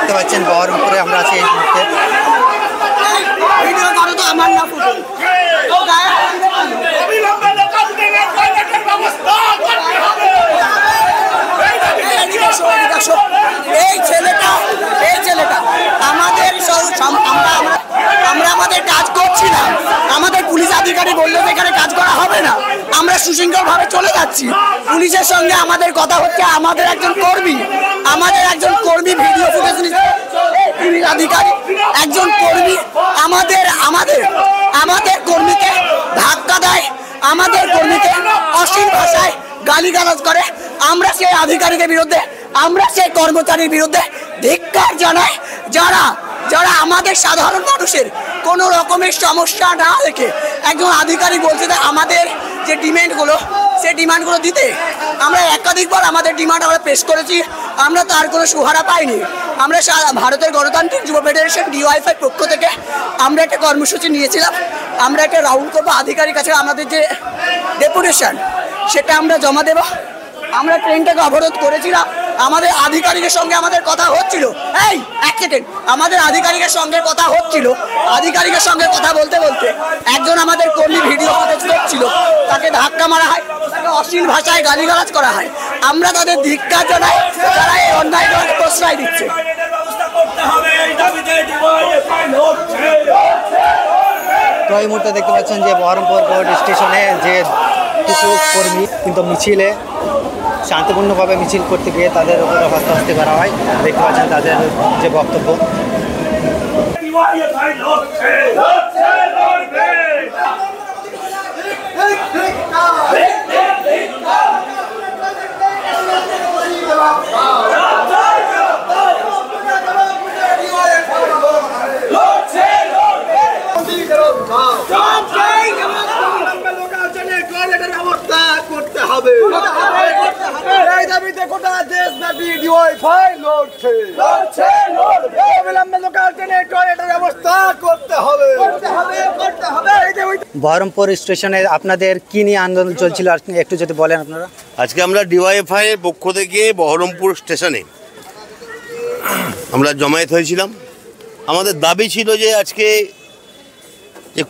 দেখতে পাচ্ছেন বহরমপুরে আমরা আছি এই মুহূর্তে। এই ছেলেটা আমরা আমাদের কাজ করছি না, আমাদের পুলিশ আধিকারিক বললো যে এখানে কাজ করা হবে না, আমরা সুশৃঙ্খল ভাবে চলে যাচ্ছি। পুলিশের সঙ্গে আমাদের কথা হচ্ছে, আমাদের একজন কর্মী ভিডিও ফুটেজ পুলিশ আধিকারিক একজন কর্মী আমাদের কর্মীকে ধাক্কা দেয়, আমাদের কর্মীকে অশ্লীল ভাষায় গালিগালাজ করে। আমরা সেই আধিকারিকের বিরুদ্ধে, আমরা সেই কর্মচারীর বিরুদ্ধে ধিক্কার জানাই, যারা আমাদের সাধারণ মানুষের কোনো রকমের সমস্যা না দেখে একজন আধিকারিক বলছে যে আমাদের যে ডিমান্ডগুলো, সেই ডিমান্ডগুলো দিতে। আমরা একাধিকবার আমাদের ডিমান্ড আমরা পেশ করেছি, আমরা তার কোনো সুহারা পাইনি। আমরা ভারতের গণতান্ত্রিক যুব ফেডারেশন ডিওয়াইএফআই পক্ষ থেকে আমরা একটা কর্মসূচি নিয়েছিলাম, আমরা একটা রাউন্ড করবো আধিকারিক কাছে, আমাদের যে ডেপুটেশন সেটা আমরা জমা দেব। আমরা ট্রেনটাকে অবরোধ করেছিলাম, আমাদের আধিকারিকের সঙ্গে আমাদের কথা হচ্ছিল, আমাদের আধিকারিকের সঙ্গে কথা হচ্ছিল, আধিকারিকের সঙ্গে কথা বলতে বলতে একজন আমাদের কর্মী ভিডিও ফুটেজ করছিল, তাকে ধাক্কা মারা হয়, তাকে অশ্লীল ভাষায় গালিগালাজ করা হয়। আমরা তাদের ধিক্কার জানাই, যারা এই অন্যায়টাকে প্রশ্রয় দিচ্ছে। তো এই মুহূর্তে দেখতে পাচ্ছেন যে বহরমপুর কোর্ট স্টেশনে যে কিছু কর্মী কিন্তু মিছিলে শান্তিপূর্ণভাবে মিছিল করতে গিয়ে তাদের উপরে হস্তাহস্তি করা হয়। দেখতে পাচ্ছেন তাদের যে বক্তব্য। বহরমপুর স্টেশনে আপনাদের কি নিয়ে আন্দোলন চলছিল একটু যদি বলেন আপনারা। আজকে আমরা ডিওয়াইএফআই এর পক্ষ থেকে বহরমপুর স্টেশনে আমরা জমায়েত হয়েছিলাম। আমাদের দাবি ছিল যে আজকে যে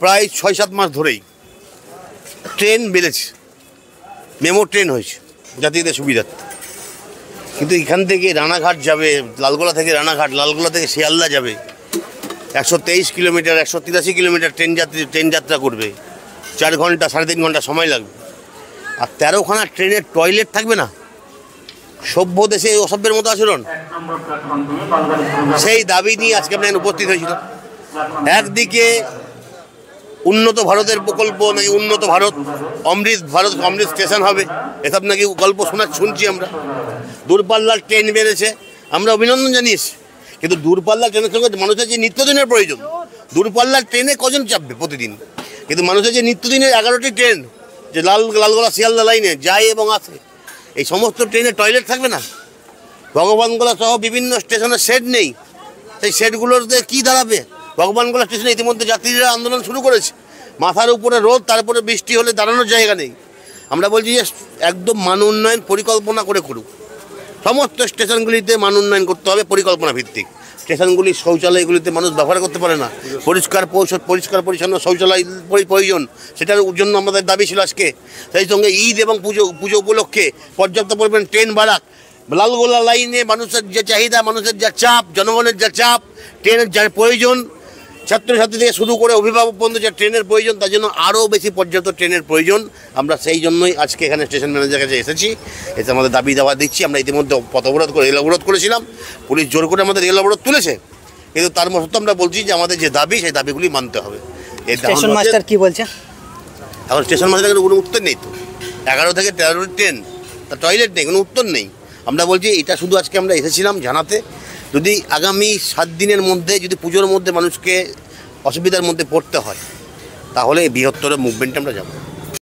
প্রায় 6-7 মাস ধরেই ট্রেন বেড়েছে, মেমো ট্রেন হয়েছে যাত্রীদের সুবিধার্থে, কিন্তু এখান থেকে রানাঘাট যাবে, লালগোলা থেকে রানাঘাট, লালগোলা থেকে শিয়ালদা যাবে, 123 কিলোমিটার 183 কিলোমিটার ট্রেন যাত্রা করবে, 4 ঘন্টা 3.5 ঘন্টা সময় লাগবে। আর 13খানা ট্রেনের টয়লেট থাকবে না, সভ্য দেশে অসভ্যের মতো আচরণ। সেই দাবি নিয়ে আজকে আমরা উপস্থিত হয়েছিল। একদিকে উন্নত ভারতের প্রকল্প, নাকি উন্নত ভারত, অমৃত স্টেশন হবে, এসব নাকি গল্প শুনছি আমরা। দূরপাল্লার ট্রেন বেড়েছে, আমরা অভিনন্দন জানিয়েছি, কিন্তু দূরপাল্লার ট্রেনের সঙ্গে মানুষের যে নিত্যদিনের প্রয়োজন, দূরপাল্লার ট্রেনে কজন চাপবে প্রতিদিন? কিন্তু মানুষের যে নিত্যদিনের 11টি ট্রেন যে লালগোলা শিয়ালদা লাইনে যায় এবং আসে, এই সমস্ত ট্রেনে টয়লেট থাকবে না। ভগবানগোলা সহ বিভিন্ন স্টেশনের শেড নেই, সেই শেডগুলোতে কী দাঁড়াবে? ভগবানগোলা স্টেশনে ইতিমধ্যে যাত্রীরা আন্দোলন শুরু করেছে, মাথার উপরে রোদ, তারপরে বৃষ্টি হলে দাঁড়ানোর জায়গা নেই। আমরা বলছি যে একদম মান উন্নয়ন পরিকল্পনা করে করুক, সমস্ত স্টেশনগুলিতে মান উন্নয়ন করতে হবে পরিকল্পনা ভিত্তিক। স্টেশনগুলির শৌচালয়গুলিতে মানুষ ব্যবহার করতে পারে না, পরিষ্কার পরিচ্ছন্ন শৌচালয় প্রয়োজন, সেটার জন্য আমাদের দাবি ছিল আজকে। সেই সঙ্গে ঈদ এবং পুজো উপলক্ষে পর্যাপ্ত পরিমাণ ট্রেন বাড়াক। লালগোলা লাইনে মানুষের যে চাহিদা, মানুষের যা চাপ, জনগণের যা চাপ, ট্রেনের যা প্রয়োজন, ছাত্রছাত্রী থেকে শুরু করে অভিভাবক পর্যন্ত যে ট্রেনের প্রয়োজন, তার জন্য আরও বেশি পর্যাপ্ত ট্রেনের প্রয়োজন। আমরা সেই জন্যই আজকে এখানে স্টেশন ম্যানেজারের কাছে এসেছি, এতে আমাদের দাবি দাওয়া দিচ্ছি। আমরা ইতিমধ্যে পথ অবরোধ করে রেল অবরোধ করেছিলাম, পুলিশ জোর করে আমাদের রেল অবরোধ তুলেছে, কিন্তু তার মধ্যে আমরা বলছি যে আমাদের যে দাবি, সেই দাবিগুলি মানতে হবে। স্টেশন মাস্টার কি বলছে? এখন স্টেশন মাস্টারের কোনো উত্তর নেই তো, 11 থেকে 13 ট্রেন, তার টয়লেট নেই, কোনো উত্তর নেই। আমরা বলছি এটা শুধু আজকে আমরা এসেছিলাম জানাতে, যদি আগামী 7 দিনের মধ্যে যদি পুজোর মধ্যে মানুষকে অসুবিধার মধ্যে পড়তে হয়, তাহলে এই বৃহত্তর মুভমেন্টে আমরা যাব।